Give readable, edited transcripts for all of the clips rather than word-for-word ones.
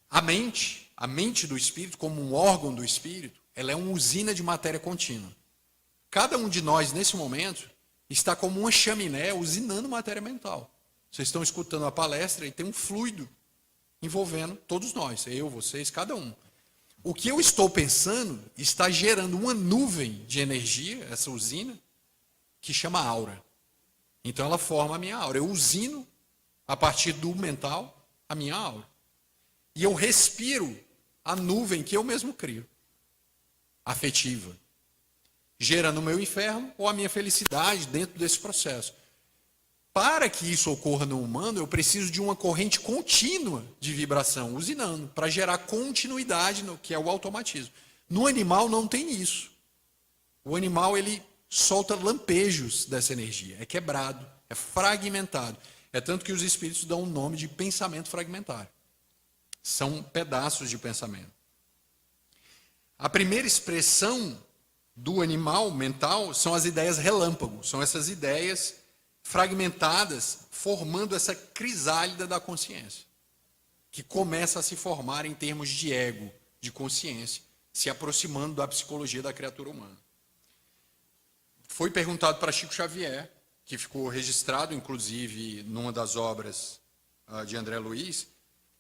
A mente do espírito, como um órgão do espírito, ela é uma usina de matéria contínua. Cada um de nós, nesse momento, está como uma chaminé usinando matéria mental. Vocês estão escutando a palestra e tem um fluido envolvendo todos nós, eu, vocês, cada um. O que eu estou pensando está gerando uma nuvem de energia, essa usina, que chama aura. Então ela forma a minha aura. Eu usino, a partir do mental, a minha aura. E eu respiro a nuvem que eu mesmo crio, afetiva, gerando o meu inferno ou a minha felicidade dentro desse processo. Para que isso ocorra no humano, eu preciso de uma corrente contínua de vibração, usinando, para gerar continuidade, no que é o automatismo. No animal não tem isso. O animal, ele solta lampejos dessa energia, é quebrado, é fragmentado. É tanto que os espíritos dão o nome de pensamento fragmentário. São pedaços de pensamento. A primeira expressão do animal mental são as ideias relâmpago, são essas ideias fragmentadas, formando essa crisálida da consciência, que começa a se formar em termos de ego, de consciência, se aproximando da psicologia da criatura humana. Foi perguntado para Chico Xavier, que ficou registrado, inclusive, numa das obras de André Luiz,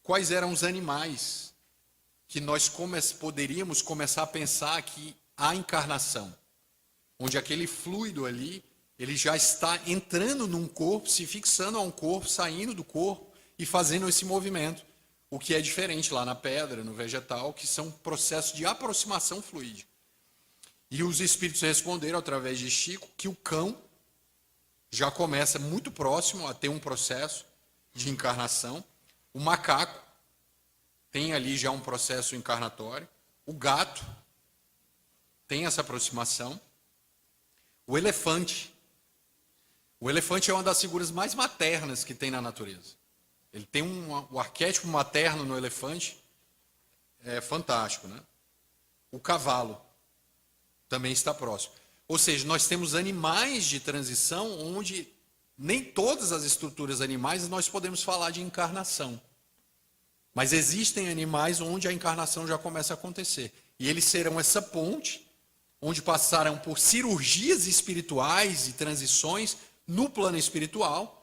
quais eram os animais que nós poderíamos começar a pensar que há encarnação, onde aquele fluido ali, ele já está entrando num corpo, se fixando a um corpo, saindo do corpo e fazendo esse movimento. O que é diferente lá na pedra, no vegetal, que são processos de aproximação fluídica. E os espíritos responderam, através de Chico, que o cão já começa muito próximo a ter um processo de encarnação. O macaco tem ali já um processo encarnatório. O gato tem essa aproximação. O elefante é uma das figuras mais maternas que tem na natureza. Ele tem o arquétipo materno no elefante, é fantástico, né? O cavalo também está próximo. Ou seja, nós temos animais de transição onde nem todas as estruturas animais nós podemos falar de encarnação. Mas existem animais onde a encarnação já começa a acontecer. E eles serão essa ponte, onde passarão por cirurgias espirituais e transições no plano espiritual,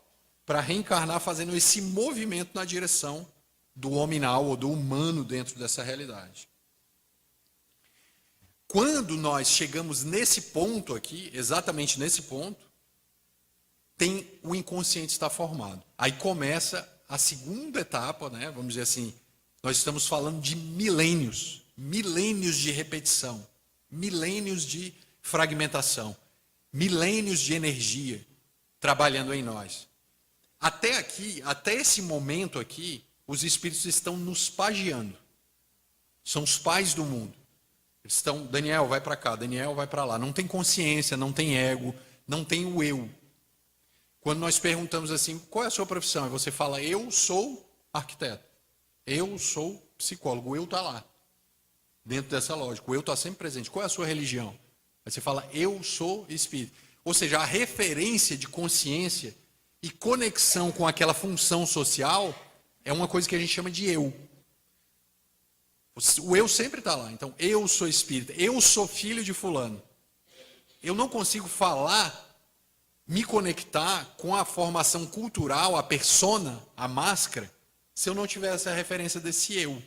para reencarnar fazendo esse movimento na direção do hominal ou do humano dentro dessa realidade. Quando nós chegamos nesse ponto aqui, exatamente nesse ponto, o inconsciente está formado. Aí começa a segunda etapa, né? Vamos dizer assim, nós estamos falando de milênios de repetição, milênios de fragmentação, milênios de energia trabalhando em nós. Até aqui, até esse momento aqui, os espíritos estão nos pagiando. São os pais do mundo. Eles estão, Daniel, vai para cá, Daniel, vai para lá. Não tem consciência, não tem ego, não tem o eu. Quando nós perguntamos assim, qual é a sua profissão? E você fala, eu sou arquiteto. Eu sou psicólogo. O eu está lá. Dentro dessa lógica. O eu está sempre presente. Qual é a sua religião? Aí você fala, eu sou espírito. Ou seja, a referência de consciência e conexão com aquela função social é uma coisa que a gente chama de eu. O eu sempre está lá. Então, eu sou espírita, eu sou filho de fulano. Eu não consigo falar, me conectar com a formação cultural, a persona, a máscara, se eu não tiver essa referência desse eu,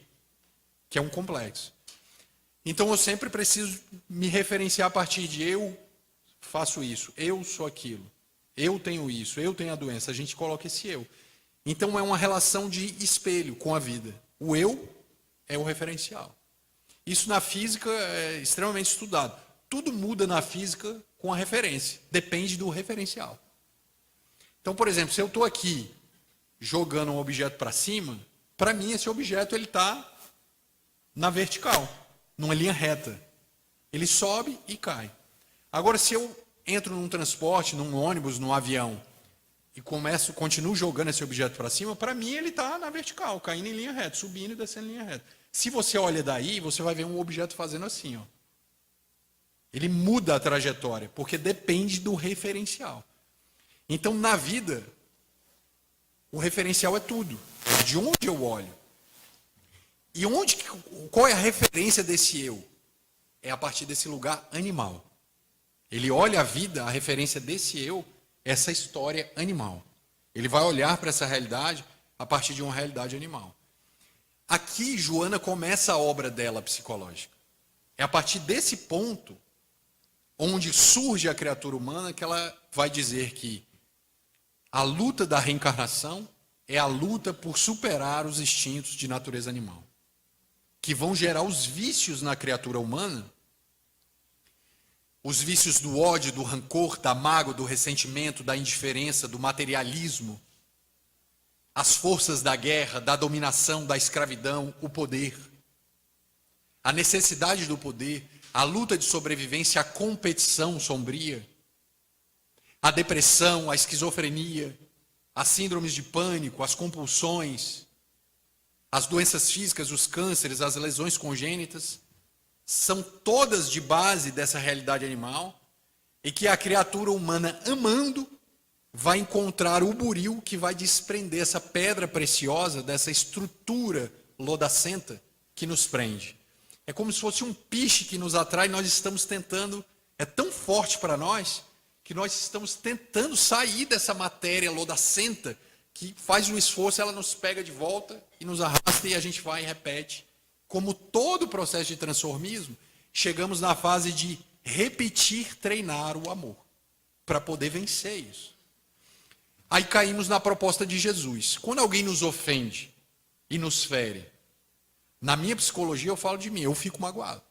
que é um complexo. Então, eu sempre preciso me referenciar a partir de eu faço isso, eu sou aquilo, eu tenho isso, eu tenho a doença. A gente coloca esse eu. Então, é uma relação de espelho com a vida. O eu é o referencial. Isso na física é extremamente estudado. Tudo muda na física com a referência. Depende do referencial. Então, por exemplo, se eu estou aqui jogando um objeto para cima, para mim esse objeto está na vertical, numa linha reta. Ele sobe e cai. Agora, se eu entro num transporte, num ônibus, num avião, e continuo jogando esse objeto para cima, para mim ele está na vertical, caindo em linha reta, subindo e descendo em linha reta. Se você olha daí, você vai ver um objeto fazendo assim, ó. Ele muda a trajetória, porque depende do referencial. Então, na vida, o referencial é tudo. É de onde eu olho. E qual é a referência desse eu? É a partir desse lugar animal. Ele olha a vida, a referência desse eu, essa história animal. Ele vai olhar para essa realidade a partir de uma realidade animal. Aqui, Joana começa a obra dela psicológica. É a partir desse ponto, onde surge a criatura humana, que ela vai dizer que a luta da reencarnação é a luta por superar os instintos de natureza animal, que vão gerar os vícios na criatura humana, os vícios do ódio, do rancor, da mágoa, do ressentimento, da indiferença, do materialismo, as forças da guerra, da dominação, da escravidão, o poder, a necessidade do poder, a luta de sobrevivência, a competição sombria, a depressão, a esquizofrenia, as síndromes de pânico, as compulsões, as doenças físicas, os cânceres, as lesões congênitas, são todas de base dessa realidade animal e que a criatura humana, amando, vai encontrar o buril que vai desprender essa pedra preciosa dessa estrutura lodacenta que nos prende. É como se fosse um piche que nos atrai, nós estamos tentando, é tão forte para nós, que nós estamos tentando sair dessa matéria lodacenta, que faz um esforço, ela nos pega de volta e nos arrasta e a gente vai e repete. Como todo o processo de transformismo, chegamos na fase de repetir, treinar o amor, para poder vencer isso. Aí caímos na proposta de Jesus. Quando alguém nos ofende e nos fere, na minha psicologia eu falo de mim, eu fico magoado.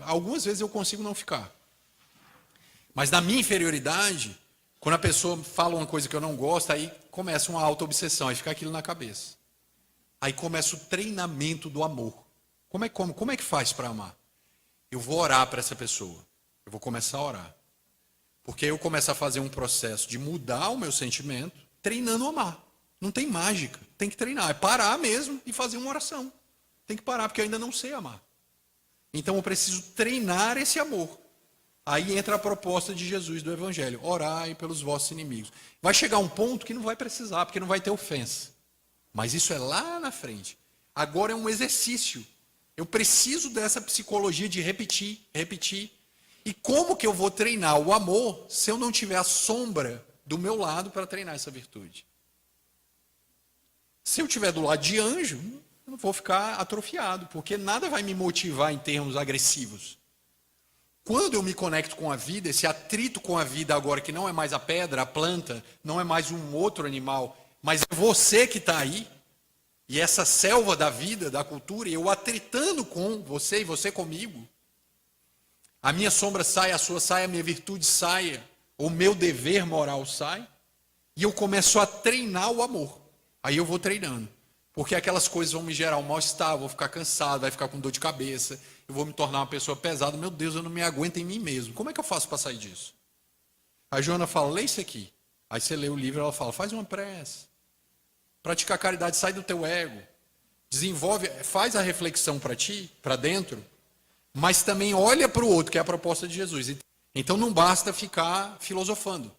Algumas vezes eu consigo não ficar. Mas na minha inferioridade, quando a pessoa fala uma coisa que eu não gosto, aí começa uma auto-obsessão, aí fica aquilo na cabeça. Aí começa o treinamento do amor. Como é que faz para amar? Eu vou orar para essa pessoa. Eu vou começar a orar. Porque eu começo a fazer um processo de mudar o meu sentimento, treinando o amar. Não tem mágica, tem que treinar. É parar mesmo e fazer uma oração. Tem que parar, porque eu ainda não sei amar. Então eu preciso treinar esse amor. Aí entra a proposta de Jesus do Evangelho. Orai pelos vossos inimigos. Vai chegar um ponto que não vai precisar, porque não vai ter ofensa. Mas isso é lá na frente. Agora é um exercício. Eu preciso dessa psicologia de repetir, repetir. E como que eu vou treinar o amor se eu não tiver a sombra do meu lado para treinar essa virtude? Se eu estiver do lado de anjo, eu não vou ficar atrofiado, porque nada vai me motivar em termos agressivos. Quando eu me conecto com a vida, esse atrito com a vida agora, que não é mais a pedra, a planta, não é mais um outro animal, mas é você que está aí, e essa selva da vida, da cultura, e eu atritando com você e você comigo, a minha sombra sai, a sua sai, a minha virtude sai, o meu dever moral sai, e eu começo a treinar o amor. Aí eu vou treinando, porque aquelas coisas vão me gerar um mal-estar, eu vou ficar cansado, vai ficar com dor de cabeça, eu vou me tornar uma pessoa pesada, meu Deus, eu não me aguento em mim mesmo. Como é que eu faço para sair disso? A Joana fala, lê isso aqui. Aí você lê o livro, ela fala, faz uma prece. Praticar caridade, sai do teu ego. Desenvolve, faz a reflexão para ti, para dentro, mas também olha para o outro, que é a proposta de Jesus. Então não basta ficar filosofando.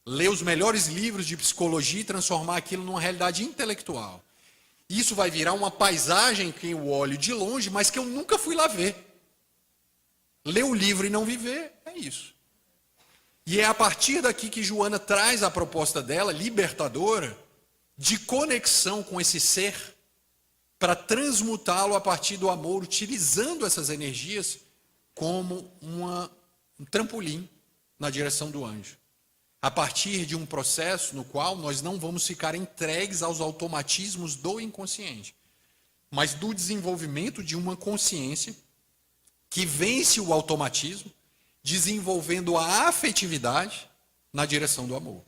Ler os melhores livros de psicologia e transformar aquilo numa realidade intelectual. Isso vai virar uma paisagem que eu olho de longe, mas que eu nunca fui lá ver. Ler o livro e não viver, é isso. E é a partir daqui que Joana traz a proposta dela, libertadora, de conexão com esse ser, para transmutá-lo a partir do amor, utilizando essas energias como um trampolim na direção do anjo. A partir de um processo no qual nós não vamos ficar entregues aos automatismos do inconsciente, mas do desenvolvimento de uma consciência que vence o automatismo, desenvolvendo a afetividade na direção do amor.